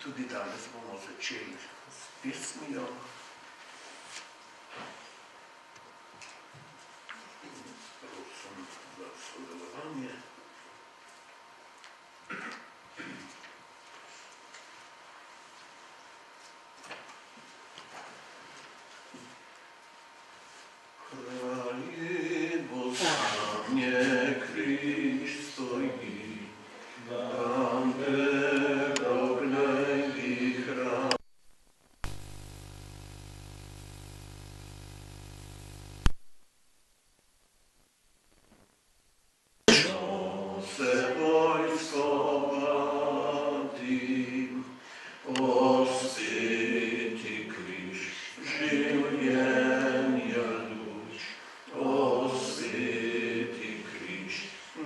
Tudi danes bomo začeli s pesmijo. Prosim za sodelovanje. Kraljevo znanje križ stoji, dan veroglejih ran. Što se vojskovati, o sveti križ, življenja luč, o sveti križ,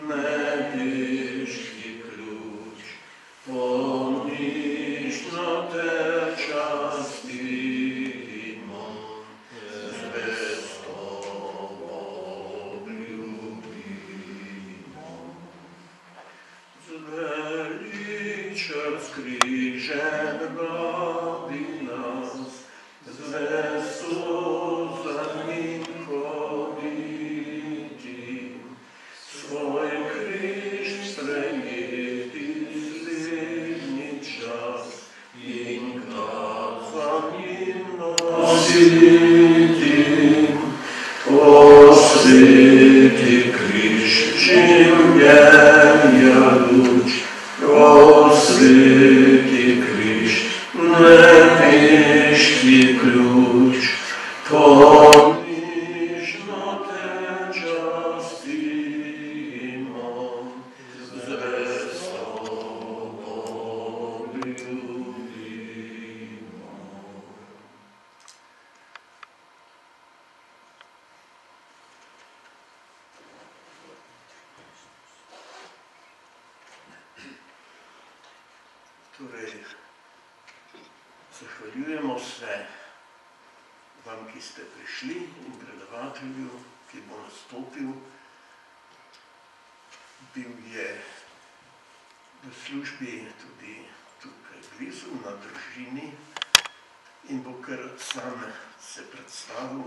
nebeški ključ, ponižno te častimo, zvesto obljubimo. Zveličar skrižen vodi nas, zvesto za njim hoditi, svoj križ sprejeti zlednji čas in ga za njim nositi. O sveti križ, življenja luč, o sveti križ, nebeški ključ, ponižno te častimo, zvesto obljubimo. Torej, zahvaljujemo se vam, ki ste prišli, in predavatelju, ki bo nastopil. Bil je v službi tudi tukaj blizu, na Držini, in bo kar sam se predstavil.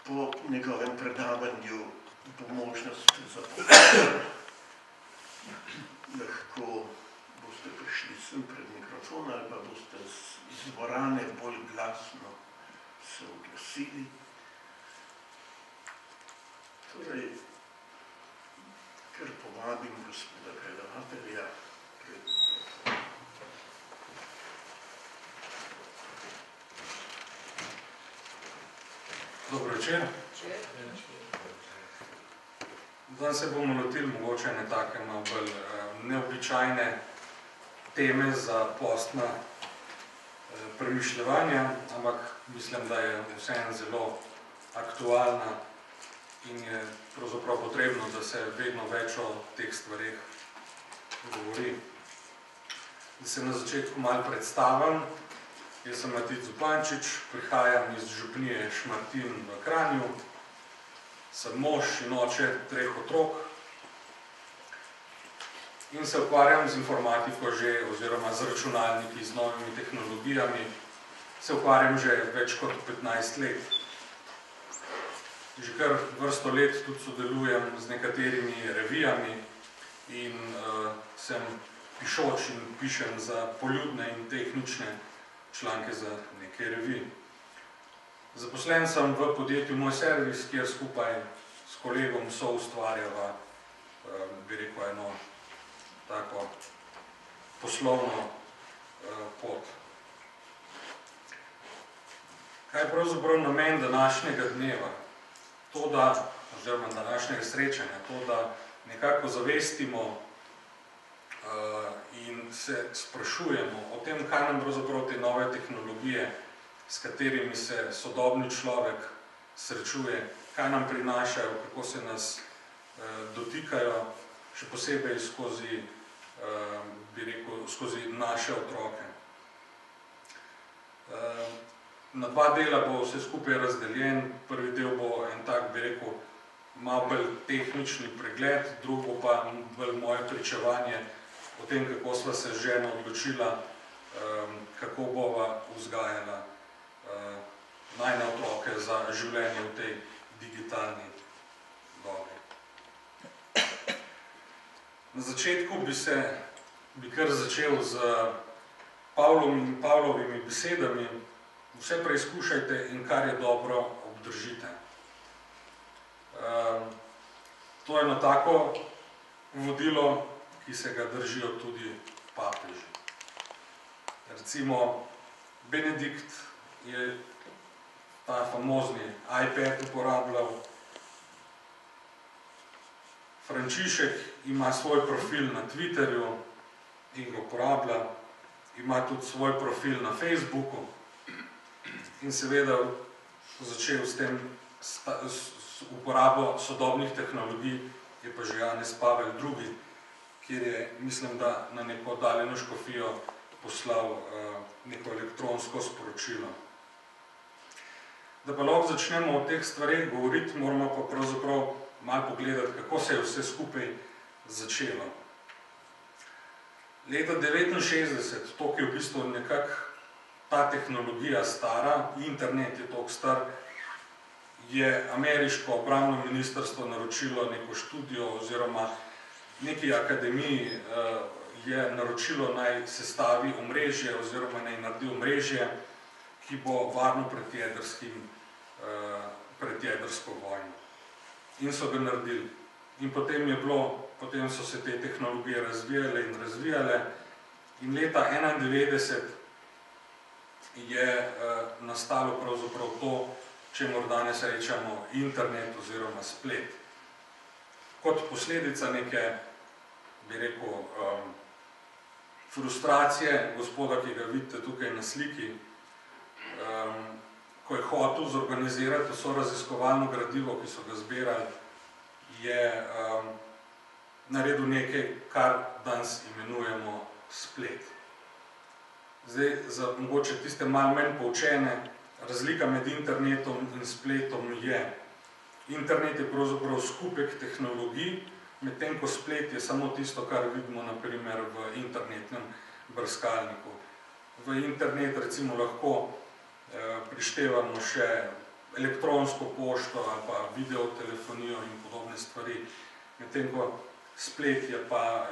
Po njegovem predavanju bo možnost za pogovor. Lahko boste prišli sem pred mikrofon ali pa boste iz dvorane bolj glasno se oglasili. Torej, kar povabim gospoda predavatelja pred mikrofon. Dobro večer. Danes se bomo lotili mogoče ene take malo bolj neobičajne teme za postna premišljevanja, ampak mislim, da je vseeno zelo aktualna in je pravzaprav potrebno, da se vedno več o teh stvareh govori. Da se na začetku malo predstavim. Jaz sem Matic Zupančič, prihajam iz župnije Šmartin v Kranju. Sem mož in oče 3 otrok in se ukvarjam z informatiko že, oziroma z računalniki, z novimi tehnologijami. Se ukvarjam že več kot 15 let. Že kar vrsto let tudi sodelujem z nekaterimi revijami in sem pišoč in pišem za poljudne in tehnične članke za neke revije. Zaposlen sem v podjetju Moj servis, kjer skupaj s kolegom soustvarjava, bi rekel, eno tako poslovno pot. Kaj je pravzaprav namen današnjega dneva? To, da, oziroma današnjega srečanja, to, da nekako zavestimo in se sprašujemo o tem, kaj nam pravzaprav te nove tehnologije, s katerimi se sodobni človek srečuje, kaj nam prinašajo, kako se nas dotikajo, še posebej skozi, bi rekel, skozi naše otroke. Na 2 dela bo vse skupaj razdeljen. Prvi del bo en tak, bi rekel, malo bolj tehnični pregled, drugo pa bolj moje pričevanje o tem, kako sva se z ženo odločila, kako bova vzgajala najne otroke za življenje v tej digitalni dobi. Na začetku bi kar začel z Pavlovimi besedami: vse preizkušajte in kar je dobro, obdržite. To je eno tako vodilo, ki se ga držijo tudi papeži. Recimo, Benedikt je ta famozni iPad uporabljal, Frančišek ima svoj profil na Twitterju in ga uporablja, ima tudi svoj profil na Facebooku in seveda začel s tem uporabo sodobnih tehnologij, je pa že Janez Pavel II, kjer je, mislim, da na neko oddaljeno škofijo poslal neko elektronsko sporočilo. Da pa lahko začnemo o teh stvareh govoriti, moramo pa pravzaprav malo pogledati, kako se je vse skupaj začelo. Leta 1969, to, ki je v bistvu nekako ta tehnologija stara, internet je toliko star, je ameriško obrambno ministrstvo naročilo neko študijo oziroma neki akademiji je naročilo naj sestavi omrežje oziroma naj naredi omrežje, ki bo varno pred jedrsko vojno. In so ga naredili. In potem so se te tehnologije razvijale in razvijale in leta 1991 je nastalo pravzaprav to, čemur danes rečemo internet oziroma splet. Kot posledica neke, bi rekel, frustracije gospoda, ki ga vidite tukaj na sliki, ko je hotel zorganizirati vso raziskovalno gradivo, ki so ga zbirali, je naredil nekaj, kar danes imenujemo splet. Zdaj, za mogoče tiste malo manj poučene, razlika med internetom in spletom je: internet je pravzaprav skupek tehnologij, medtem ko splet je samo tisto, kar vidimo na primer v internetnem brskalniku. V internet recimo lahko prištevamo še elektronsko pošto ali pa videotelefonijo in podobne stvari, medtem ko splet je pa,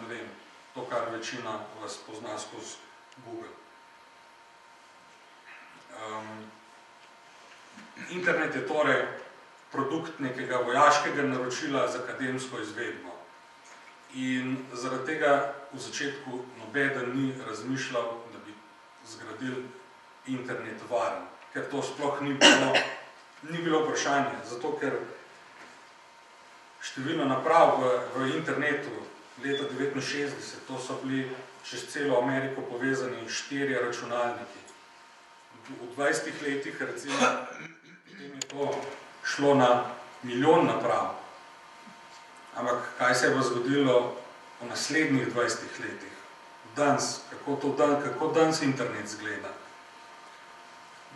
ne vem, to, kar večina vas pozna skozi Google. Internet je torej produkt nekega vojaškega naročila z akademsko izvedbo. In zaradi tega v začetku nobeden ni razmišljal, da bi zgradili internet varen, ker to sploh ni bilo vprašanje, zato ker število naprav v internetu leta 1969, to so bili čez celo Ameriko povezani 4 računalniki. V 20 letih recimo potem je to šlo na milijon naprav. Ampak kaj se je pa zgodilo v naslednjih 20 letih? Danes, kako danes internet izgleda?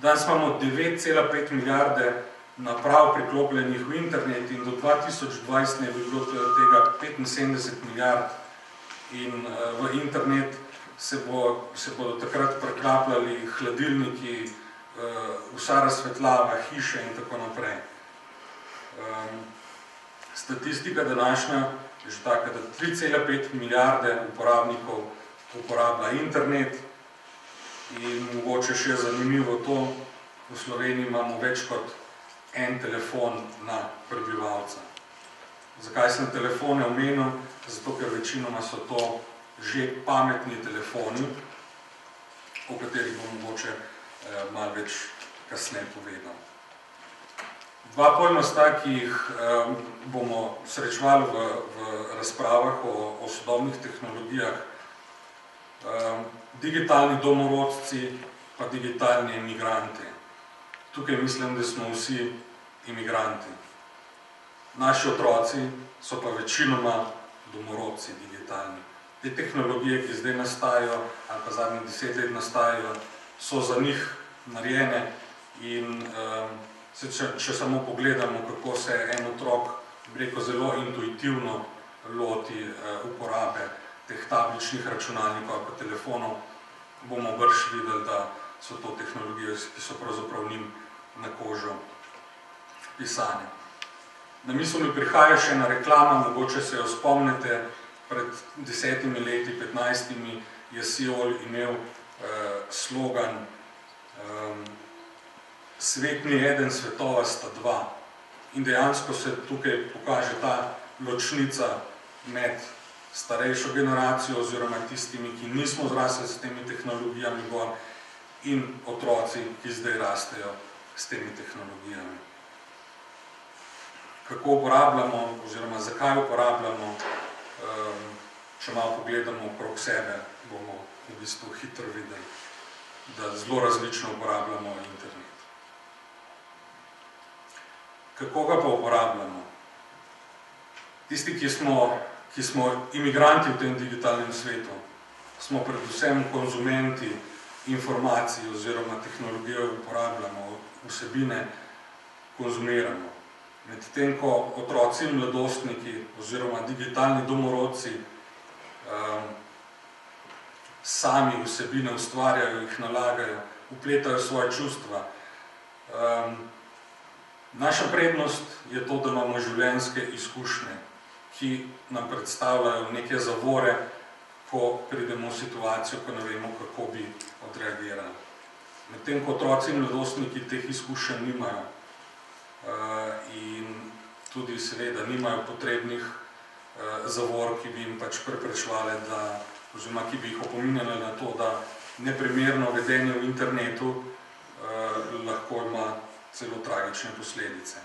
Danes imamo 9,5 milijarde naprav priklopljenih v internet in do 2020 ne bi bilo tega 75 milijard in v internet se bodo takrat preklapljali hladilniki, vsa razsvetljava, hiše in tako naprej. Statistika današnja je že taka, da 3,5 milijarde uporabnikov uporablja internet in mogoče še zanimivo to, v Sloveniji imamo več kot en telefon na prebivalca. Zakaj sem telefone omenil? Zato, ker večinoma so to že pametni telefoni, o katerih bom mogoče malo več kasneje povedal. Dva pojma sta, ki jih bomo srečevali v razpravah o sodobnih tehnologijah. Digitalni domorodci pa digitalni emigranti. Tukaj mislim, da smo vsi imigranti. Naši otroci so pa večinoma domorodci digitalni. Te tehnologije, ki zdaj nastajajo, ali pa zadnjih 10 let nastajajo, so za njih narejene in če samo pogledamo, kako se en otrok, bi rekel, zelo intuitivno loti uporabe teh tabličnih računalnikov ali pa telefonov, bomo brž videli, da so to tehnologije, ki so pravzaprav njim na kožo pisane. Na misel mi prihaja še ena reklama, mogoče se jo spomnite, pred 10 leti, 15 je Seoul imel slogan Svet ni eden, svetova sta dva. In dejansko se tukaj pokaže ta ločnica med starejšo generacijo oziroma tistimi, ki nismo zrasli s temi tehnologijami gor, in otroci, ki zdaj rastejo s temi tehnologijami. Kako uporabljamo oziroma zakaj uporabljamo, če malo pogledamo okrog sebe, bomo v bistvu hitro videli, da zelo različno uporabljamo internet. Kako ga pa uporabljamo? Tisti, ki smo imigranti v tem digitalnem svetu, smo predvsem konzumenti informacij oziroma tehnologijo uporabljamo, vsebine konzumiramo. Medtem ko otroci in mladostniki oziroma digitalni domorodci sami vsebine ustvarjajo, jih nalagajo, vpletajo svoje čustva. Naša prednost je to, da imamo življenjske izkušnje, ki nam predstavljajo neke zavore, ko pridemo v situacijo, ko ne vemo, kako bi odreagirali. Medtem ko otroci in mladostniki teh izkušenj nimajo in tudi seveda nimajo potrebnih zavor, ki bi jim pač preprečevali, oziroma ki bi jih opominjali na to, da neprimerno vedenje v internetu lahko ima celo tragične posledice.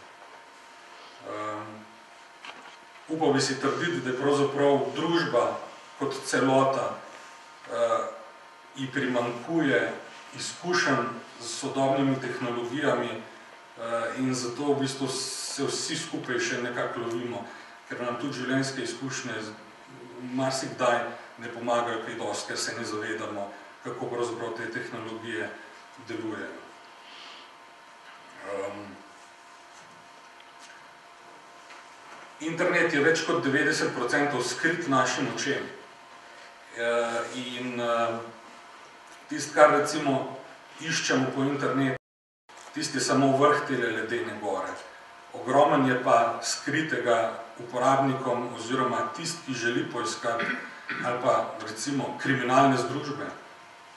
Upal bi si trditi, da je pravzaprav družba kot celota ji primanjkuje izkušenj z sodobnimi tehnologijami in zato v bistvu se vsi skupaj še nekako lovimo, ker nam tudi življenjske izkušnje marsikdaj ne pomagajo kaj dosti, ker se ne zavedamo, kako pravzaprav te tehnologije delujejo. Internet je več kot 90% skrit našim očem. In tisto, kar recimo iščemo po internetu, tisti je samo vrh tele ledene gore. Ogromen je pa skritega uporabnikom oziroma tisti, ki želi poiskati, ali pa recimo kriminalne združbe,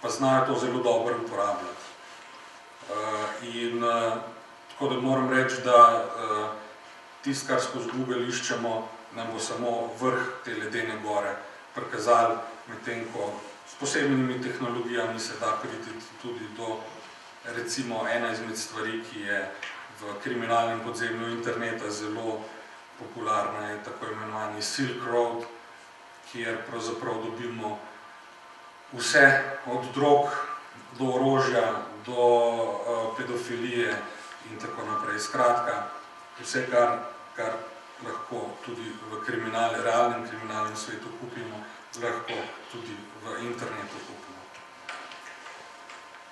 pa znajo to zelo dobro uporabljati. In tako da moram reči, da tisto, kar skozi Google iščemo, nam bo samo vrh te ledene gore prikazali, medtem ko s posebnimi tehnologijami se da priti tudi do recimo ena izmed stvari, ki je v kriminalnem podzemlju interneta zelo popularna, je tako imenovani Silk Road, kjer pravzaprav dobimo vse od drog do orožja, do pedofilije in tako naprej. Skratka, vse, kar lahko tudi v realnem kriminalnem svetu kupimo, lahko tudi v internetu kupimo.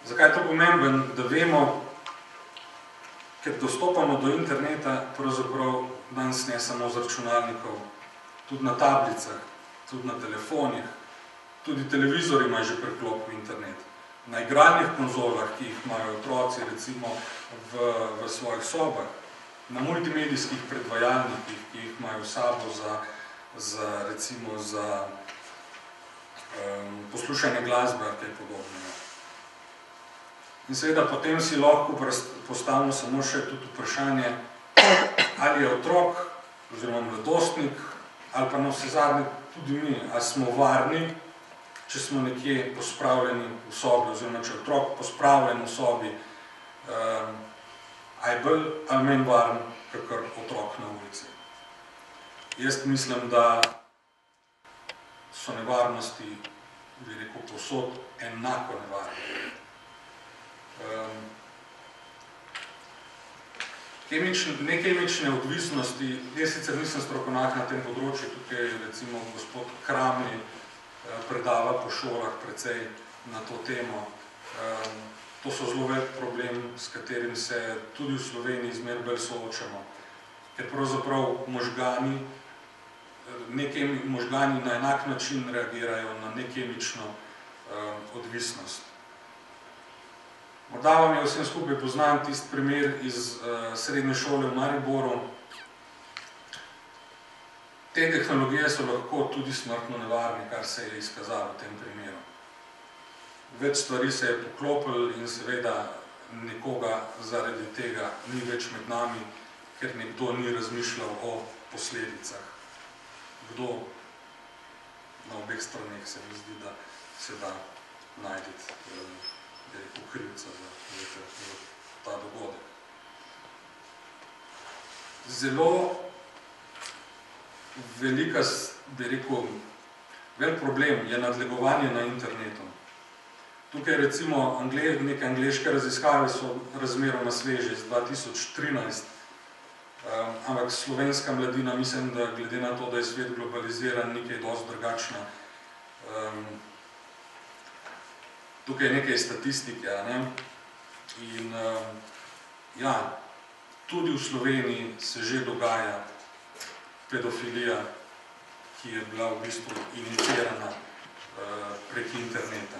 Zakaj je to pomembno? Da vemo, ker dostopamo do interneta pravzaprav danes ne samo z računalnikov, tudi na tablicah, tudi na telefonih, tudi televizor ima že preklop v internet. Na igralnih konzolah, ki jih imajo otroci recimo v svojih sobah, na multimedijskih predvajalnikih, ki jih imajo v sabo recimo za poslušanje glasbe ali kaj podobnega. In seveda potem si lahko postavimo samo še tudi vprašanje, ali je otrok oziroma mladostnik ali pa navsezadnje tudi mi, ali smo varni, če smo nekje pospravljeni v sobi, oziroma če je otrok pospravljen v sobi, a je bolj ali manj varen, kakor otrok na ulici. Jaz mislim, da so nevarnosti, bi rekel, povsod enako nevarne. Nekemične odvisnosti, jaz sicer nisem strokovnjak na tem področju, tukaj recimo gospod Kramli predava po šolah precej na to temo. To so zelo velik problem, s katerim se tudi v Sloveniji zmeraj bolj soočamo, ker pravzaprav možgani možgani na enak način reagirajo na nekemično odvisnost. Morda vam je vsem skupaj poznan tisti primer iz srednje šole v Mariboru. Te tehnologije so lahko tudi smrtno nevarne, kar se je izkazalo v tem primeru. Več stvari se je poklopilo in seveda nekoga zaradi tega ni več med nami, ker nekdo ni razmišljal o posledicah. Kdo na obeh straneh se mi zdi, da se da najti krivca za ta dogodek. Zelo velika, bi rekel, velik problem je nadlegovanje na internetu. Tukaj recimo neke angleške raziskave so razmeroma sveže iz 2013, ampak slovenska mladina, mislim, da glede na to, da je svet globaliziran, nekaj dosti drugačna. Tukaj je nekaj statistike, ne? In ja, tudi v Sloveniji se že dogaja pedofilija, ki je bila v bistvu inicirana prek interneta.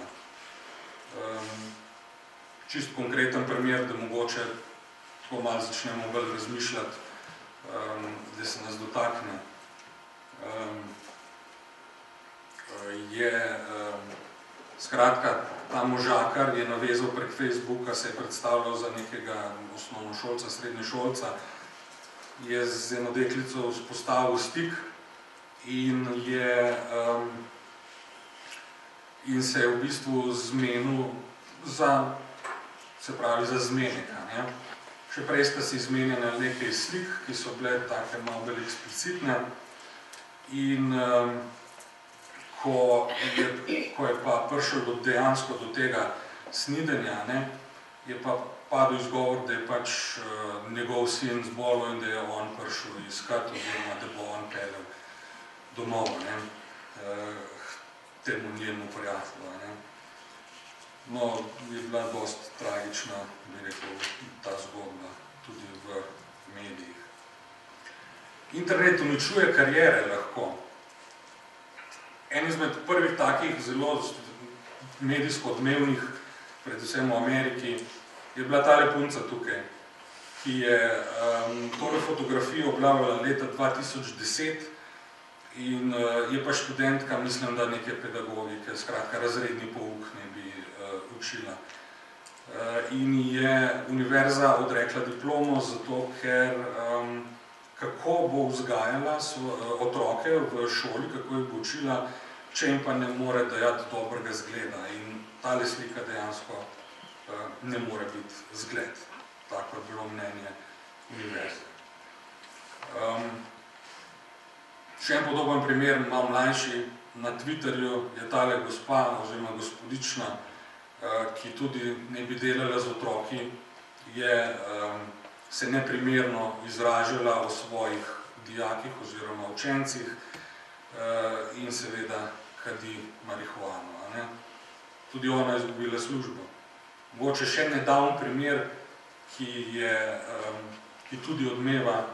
Čist konkreten primer, da mogoče tako malo začnemo bolj razmišljati, da se nas dotakne, je skratka, ta možakar je navezal prek Facebooka, se je predstavljal za nekega osnovnošolca, srednješolca, je z eno deklico vzpostavil stik in se je v bistvu zmenil za, se pravi, za zmeneka, ne? Še prej sta si izmenjena nekaj slik, ki so bile take malo bolj eksplicitne in ko je pa prišel dejansko do tega snidenja, ne, je pa padel izgovor, da je pač njegov sin zbolel in da je on prišel iskat, oziroma da bo on peljal domov, ne, temu njemu prijatelju, ne. No, je bila dosti tragična, bi rekel, ta zgodba, tudi v medijih. Internet uničuje kariere lahko. En izmed prvih takih zelo medijsko odmevnih, predvsem v Ameriki, je bila tale punca tukaj, ki je tole fotografijo objavila leta 2010 in je pa študentka, mislim, da neke pedagogike, skratka razredni pouk ne bi učila. In je univerza odrekla diplomo zato, ker kako bo vzgajala otroke v šoli, kako jih bo učila, če jim pa ne more dajati dobrega zgleda. In tale slika dejansko ne more biti zgled. Tako je bilo mnenje univerze. Še en podoben primer, malo mlajši, na Twitterju je tale gospa, oziroma gospodična, ki tudi ne bi delala z otroki, je se neprimerno izražala o svojih dijakih oziroma učencih in seveda kadi marihuano, ne. Tudi ona je izgubila službo. Mogoče še nedavn primer, ki tudi odmeva,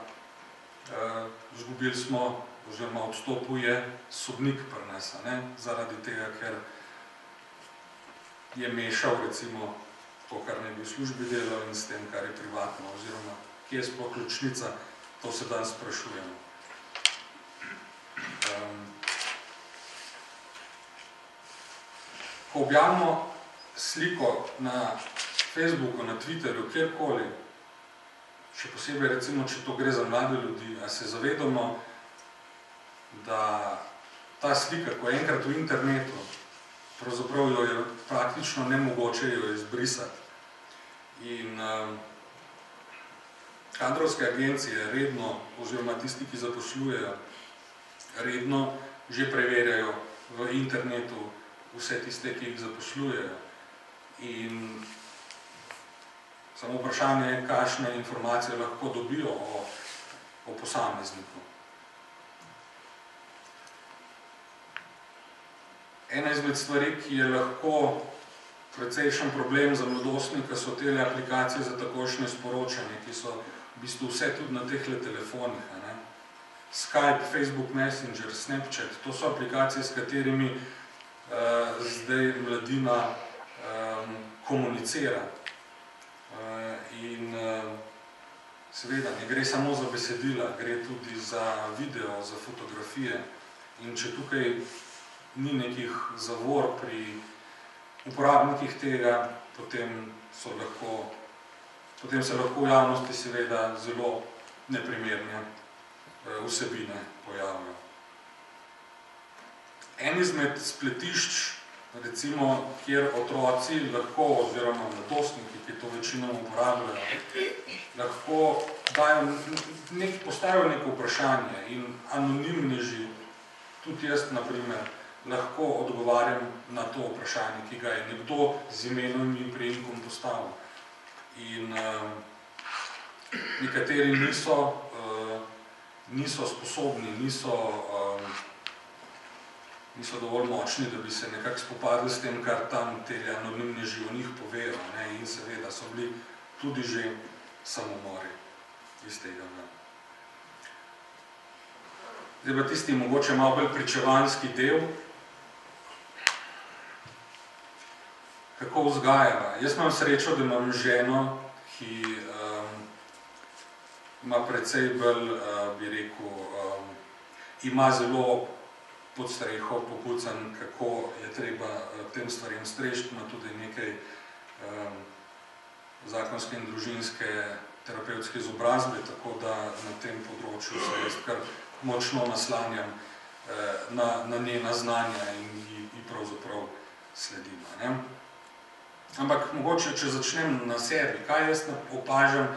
izgubili smo, oziroma odstopil je sodnik pri nas, ne, zaradi tega, ker je mešal recimo to, kar ne bi v službi delal in s tem, kar je privatno, oziroma kje je sploh ključnica, to se danes sprašujemo. Ko objavimo sliko na Facebooku, na Twitterju, kjerkoli, še posebej recimo, če to gre za mlade ljudi, a se zavedamo, da ta slika, ko je enkrat v internetu, pravzaprav jo je praktično nemogoče jo izbrisati. In kadrovske agencije redno, oziroma tisti, ki zaposlujejo, redno že preverjajo v internetu vse tiste, ki jih zaposlujejo. In samo vprašanje je, kakšne informacije lahko dobijo o posamezniku. Ena izmed stvari, ki je lahko precejšen problem za mladostnika, so tele aplikacije za takošnje sporočanje, ki so v bistvu vse tudi na tehle telefonih, ne? Skype, Facebook Messenger, Snapchat, to so aplikacije, s katerimi zdaj mladina komunicira. In seveda ne gre samo za besedila, gre tudi za video, za fotografije. In če tukaj ni nekih zavor pri uporabnikih tega, potem se lahko v javnosti seveda zelo neprimerne vsebine pojavijo. En izmed spletišč, recimo, kjer otroci lahko, oziroma mladostniki, ki to večino uporabljajo, lahko postavijo neko vprašanje in anonimneži, tudi jaz, na primer, lahko odgovarjam na to vprašanje, ki ga je nekdo z imenom in priimkom postavil. In nekateri niso sposobni, niso dovolj močni, da bi se nekako spopadli s tem, kar tam te anonimneži o njih povejo. In seveda so bili tudi že samomori iz tega. Zdaj pa tisti mogoče malo bolj pričevanski del. Kako vzgajava? Jaz imam srečo, da imam ženo, ki ima precej bolj, bi rekel, ima zelo pod streho popucan, kako je treba tem stvarem strešiti, ima tudi nekaj zakonske in družinske terapevtske izobrazbe, tako da na tem področju se jaz kar močno naslanjam na njena znanja in ji pravzaprav sledim. Ampak mogoče, če začnem na sebi, kaj jaz opažam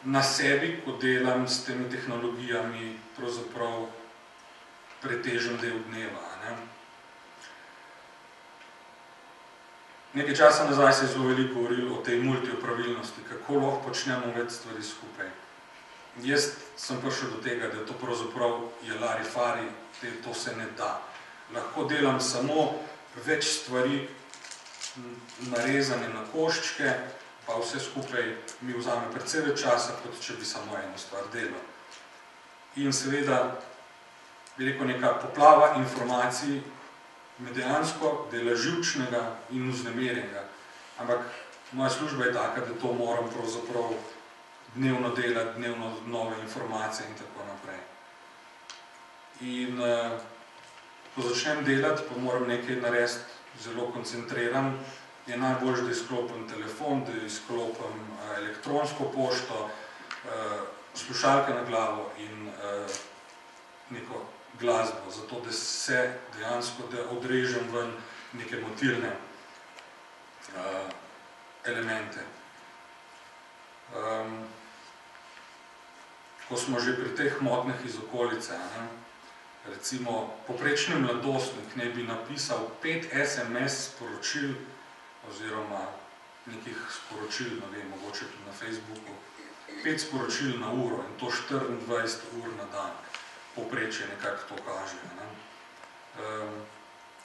na sebi, ko delam s temi tehnologijami, pravzaprav pretežen del dneva. Nekaj časa nazaj se je zelo veliko govorilo o tej multiopravilnosti, kako lahko počnemo več stvari skupaj. Jaz sem prišel do tega, da to pravzaprav je larifari, to se ne da. Lahko delam samo več stvari narezane na koščke, pa vse skupaj mi vzame precej več časa, kot če bi samo eno stvar delal. In seveda, bi rekel, neka poplava informacij me dejansko dela živčnega in vznemirjenega. Ampak moja služba je taka, da to moram pravzaprav dnevno delati, dnevno nove informacije in tako naprej. In ko začnem delati, pa moram nekaj narediti zelo koncentriran, je najboljše, da izklopim telefon, da izklopim elektronsko pošto, slušalke na glavo in neko glasbo, zato da se dejansko odrežem ven neke motilne elemente. Ko smo že pri teh motnjah iz okolice, recimo, povprečni mladostnik naj bi napisal 5 SMS sporočil oziroma nekih sporočil, ne vem, mogoče tudi na Facebooku, 5 sporočil na uro in to 24 ur na dan. Povprečje nekako to kaže.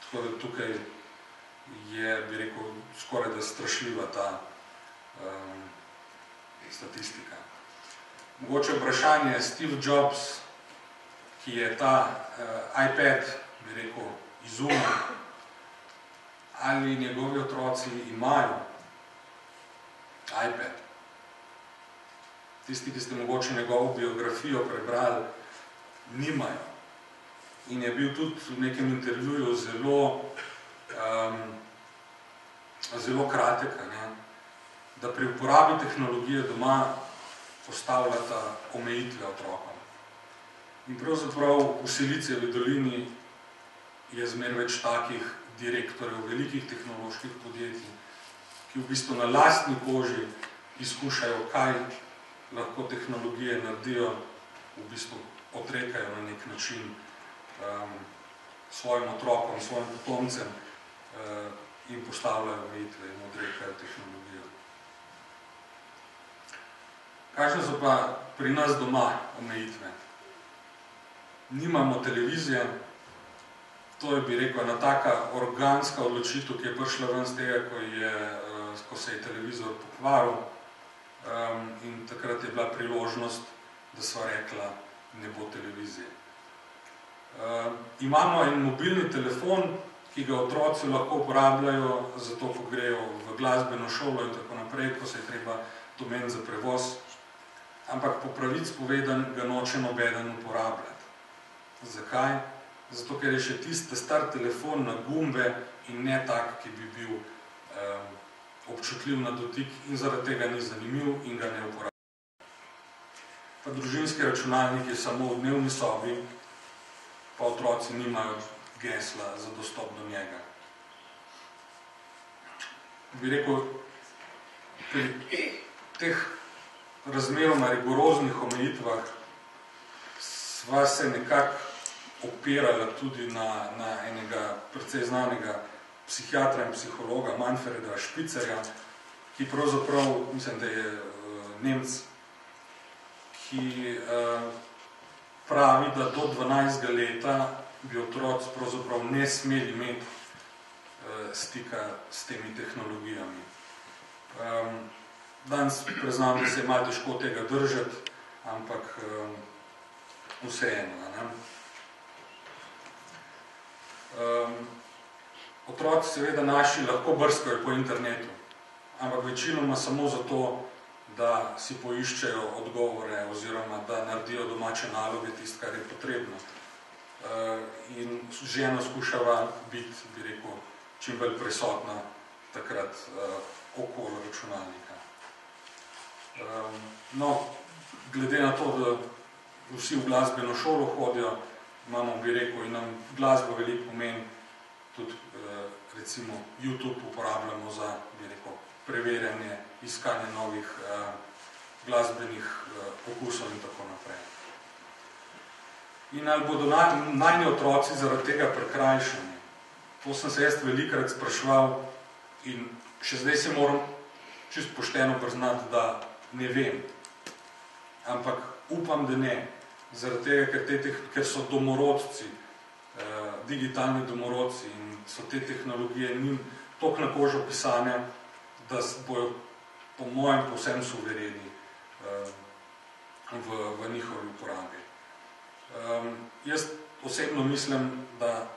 Tako da tukaj je, bi rekel, skoraj da strašljiva ta statistika. Mogoče vprašanje Steve Jobs, ki je ta iPad, bi rekel, izumil, ali njegovi otroci imajo iPad. Tisti, ki ste mogoče njegovo biografijo prebrali, nimajo. In je bil tudi v nekem intervjuju zelo kratek, da pri uporabi tehnologije doma postavljata omejitve otrokom. In pravzaprav v Silicijevi dolini je zmer več takih direktorjev velikih tehnoloških podjetij, ki v bistvu na lastni koži izkušajo, kaj lahko tehnologije naredijo, v bistvu otrekajo na nek način svojim otrokom, svojim potomcem in postavljajo omejitve in odrekajo tehnologijo. Kakšne so pa pri nas doma omejitve? Nimamo televizije, to je, bi rekel, ena taka organska odločitev, ki je prišla ven z tega, ko se je televizor pokvaril in takrat je bila priložnost, da sva rekla, ne bo televizije. Imamo en mobilni telefon, ki ga otroci lahko uporabljajo, zato ko grejo v glasbeno šolo in tako naprej, ko se je treba domen za prevoz. Ampak po pravic povedan ga noče nobeden uporabljati. Zakaj? Zato, ker je še tiste star telefon na gumbe in ne tak, ki bi bil občutljiv na dotik in zaradi tega ni zanimiv in ga ne uporablja. Pa družinski računalnik je samo v dnevni sobi, pa otroci nimajo gesla za dostop do njega. Bi rekel, pri teh razmeroma rigoroznih omejitvah sva se nekako opirala tudi na enega precej znanega psihiatra in psihologa Manfreda Špicerja, ki pravzaprav, mislim, da je Nemec, ki pravi, da do 12. leta bi otroci pravzaprav ne smeli imeti stika s temi tehnologijami. Danes priznam, da se je malo težko tega držati, ampak vseeno. Otroci seveda naši lahko brskajo po internetu, ampak večinoma samo zato, da si poiščejo odgovore oziroma da naredijo domače naloge, tisto, kar je potrebno. In ženo skušava biti, bi rekel, čim bolj prisotna takrat okoli računalnika. No, glede na to, da vsi v glasbeno šolo hodijo, imamo, bi rekel, in nam glasba veliko pomeni, tudi recimo YouTube uporabljamo za, bi rekel, preverjanje, iskanje novih glasbenih okusov in tako naprej. In ali bodo najni otroci zaradi tega prikrajšani? To sem se jaz velikokrat spraševal in še zdaj se moram čisto pošteno priznati, da ne vem. Ampak upam, da ne. Zaradi tega, ker so domorodci, digitalni domorodci in so te tehnologije njim toliko na kožo pisane, da bojo po mojem povsem suvereni v njihovi uporabi. Jaz osebno mislim, da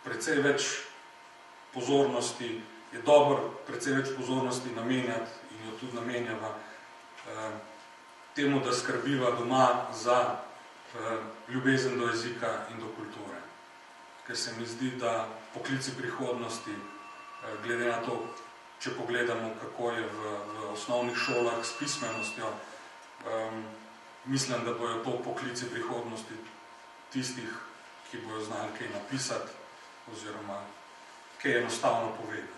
precej več pozornosti je dobro, precej več pozornosti namenjati in jo tudi namenjava temu, da skrbiva doma za ljubezen do jezika in do kulture. Ker se mi zdi, da poklici prihodnosti, glede na to, če pogledamo, kako je v osnovnih šolah s pismenostjo, mislim, da bojo to poklici prihodnosti tistih, ki bojo znali kaj napisati oziroma kaj enostavno povedati.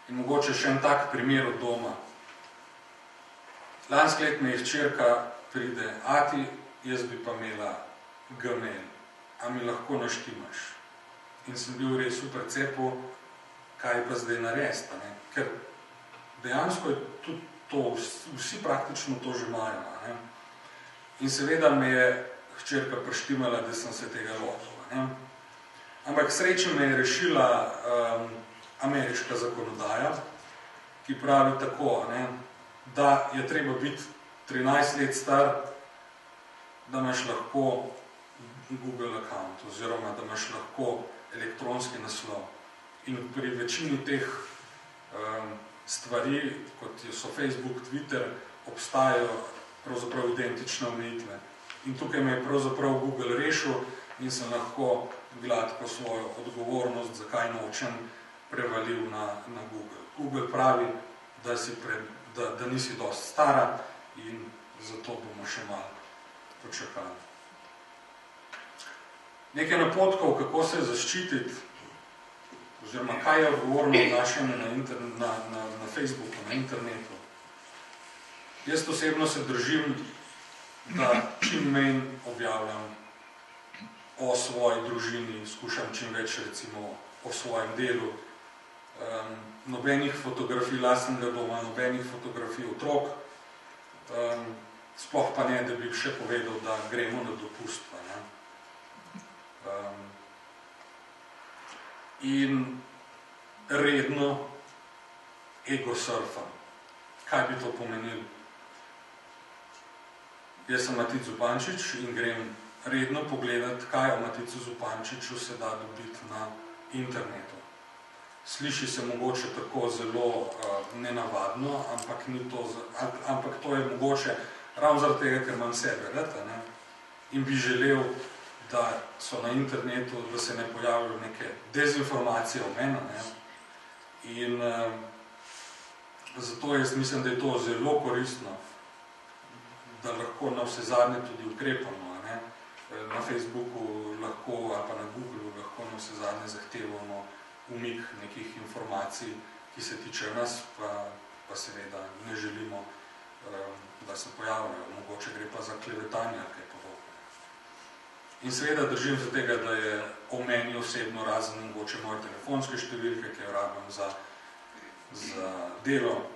In mogoče še en tak primer od doma. Lansko let me je hčerka pride, ati, jaz bi pa imela Gmail, a mi lahko naštimaš? In sem bil res super cepo, kaj pa zdaj narediti, ker dejansko je tudi to, vsi praktično to že imajo. In seveda me je hčerka preštimala, da sem se tega lotil. Ampak srečno me je rešila ameriška zakonodaja, ki pravi tako, da je treba biti 13 let star, da imaš lahko Google account oziroma da imaš lahko elektronski naslov. In pri večini teh stvari, kot so Facebook, Twitter, obstajajo pravzaprav identične omejitve. In tukaj me je pravzaprav Google rešil in sem lahko gladko svojo odgovornost, zakaj nočem, prevalil na Google. Google pravi, da nisi dosti stara in zato bomo še malo počakali. Nekaj napotkov, kako se zaščititi, oziroma kaj je odgovorno odnašanje na Facebooku, na internetu. Jaz osebno se držim, da čim manj objavljam o svoji družini, skušam čim več recimo o svojem delu. Nobenih fotografij lastnega doma, nobenih fotografij otrok, sploh pa ne, da bi še povedal, da gremo na dopust. In redno ego surfam. Kaj bi to pomenilo? Jaz sem Matic Zupančič in grem redno pogledati, kaj o Maticu Zupančiču se da dobiti na internetu. Sliši se mogoče tako zelo nenavadno, ampak to je mogoče ravno zaradi tega, ker imam sebe rad, in bi želel, da so na internetu, da se ne pojavljajo neke dezinformacije o meni. In zato jaz mislim, da je to zelo koristno, da lahko na vse zadnje tudi ukrepamo. Na Facebooku lahko, ali pa na Googlu lahko na vse zadnje zahtevamo umik nekih informacij, ki se tiče nas, pa seveda ne želimo, da se pojavljajo. Mogoče gre pa za klevetanje, kaj podobno. In seveda držim za tega, da je o meni osebno, razen mogoče moje telefonske številke, ki jo rabim za delo,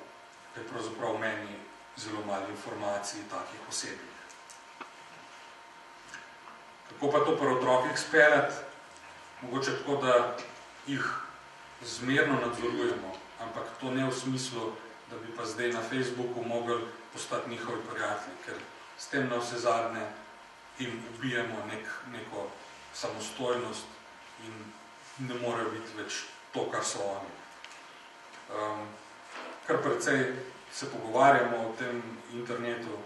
da je pravzaprav o meni zelo malo informacij takih osebnih. Kako pa to pri otrokih speljati? Mogoče tako, da jih zmerno nadzorujemo, ampak to ne v smislu, da bi pa zdaj na Facebooku mogli postati njihovi prijatelji, ker s tem na vse zadnje jim ubijemo neko samostojnost in ne morejo biti več to, kar so oni. Kar precej se pogovarjamo o tem internetu,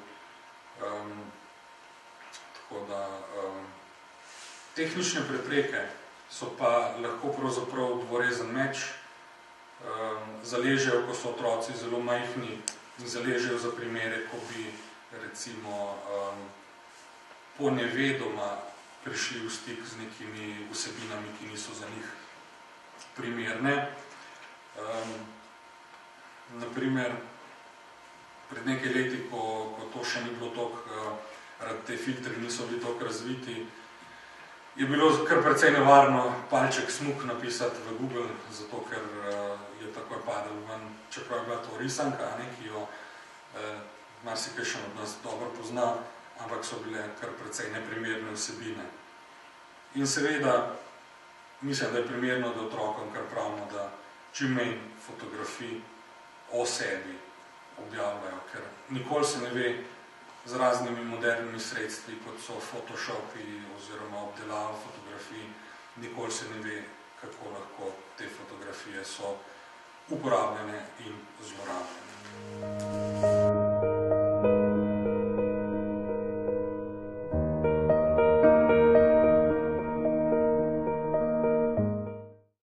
tako da tehnične prepreke so pa lahko pravzaprav dvorezen meč, zaležejo, ko so otroci zelo majhni in zaležejo za primere, ko bi recimo ponevedoma prišli v stik z nekimi vsebinami, ki niso za njih primerne. Naprimer, pred nekaj leti, ko to še ni bilo toliko, te filtri niso bili toliko razviti, je bilo kar precej nevarno palček smuk napisati v Google, zato ker je takoj padel ven, čeprav je bila to risanka, ki jo marsikaj še od nas dobro pozna, ampak so bile kar precej neprimerne vsebine. In seveda, mislim, da je primerno, da otrokom kar pravimo, da čim manj fotografij o sebi objavljajo, ker nikoli se ne ve z raznimi modernimi sredstvi, kot so photoshopi oziroma obdelava fotografij, nikoli se ne ve, kako lahko te fotografije so uporabljene in zlorabljene.